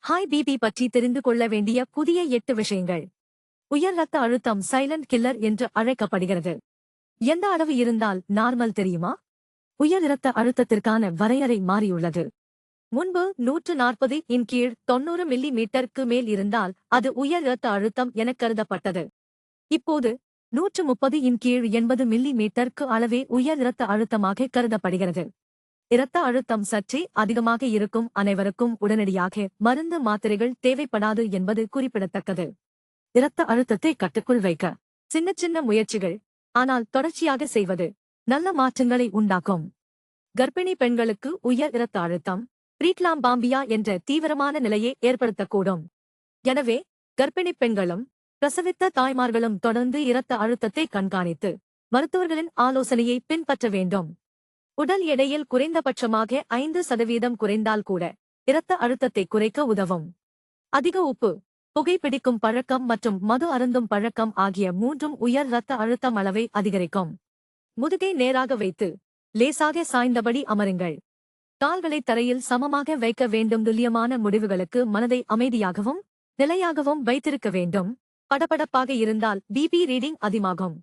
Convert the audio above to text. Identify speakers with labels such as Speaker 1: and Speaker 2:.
Speaker 1: Hi BP பற்றி தெரிந்து கொள்ள வேண்டிய புதிய 8 விஷயங்கள். உயர் ரத்த அழுத்தம் சைலண்ட் கில்லர் என்று அழைக்கப்படுகிறது. எந்த அளவு இருந்தால் நார்மல் தெரியுமா? உயர் இரத்த அழுத்தத்திற்கான வரையறை மாறியுள்ளது. முன்பு 140 இன் கீழ் 90 மில்லி மீட்டருக்கு மேல் இருந்தால் அது உயர் இரத்த அழுத்தம் எனக் கருதப்பட்டது. இப்போது 130 இன் கீழ் 80 மில்லி மீட்டருக்கு அளவே உயர் இரத்த அழுத்தமாக கருதப்படுகிறது. இரத்த அழுத்தம் சற்றே அதிகமாக இருக்கும் அனைவருக்கும் உடனடியாக மருந்து மாத்திரைகள் தேவைப்படாது என்பது குறிப்பிடத்தக்கது. இரத்த அழுத்தத்தை கட்டுக்குள் வைக்க சின்ன சின்ன முயற்சிகள், ஆனால் தொடர்ச்சியாக செய்வது நல்ல மாற்றங்களை உண்டாக்கும். கர்ப்பிணி பெண்களுக்கு உயர் இரத்த அழுத்தம் பிரீக்லாம்பாம்பியா என்ற தீவிரமான நிலையை ஏற்படுத்தக்கூடும். எனவே கர்ப்பிணி பெண்களும் பிரசவித்த தாய்மார்களும் தொடர்ந்து இரத்த அழுத்தத்தை கண்காணித்து மருத்துவர்களின் ஆலோசனையை பின்பற்ற வேண்டும். உடல் எடையில் குறைந்தபட்சமாக 5% குறைந்தால் கூட இரத்த அழுத்தத்தை குறைக்க உதவும். அதிக உப்பு, புகைப்பிடிக்கும் பழக்கம் மற்றும் மது அருந்தும் பழக்கம் ஆகிய மூன்றும் உயர் இரத்த அழுத்தம் அளவை அதிகரிக்கும். முதுகை நேராக வைத்து லேசாக சாய்ந்தபடி அமருங்கள். கால்களை தரையில் சமமாக வைக்க வேண்டும். துல்லியமான முடிவுகளுக்கு மனதை அமைதியாகவும் நிலையாகவும் வைத்திருக்க வேண்டும். படபடப்பாக இருந்தால் பிபி ரீடிங் அதிகமாகும்.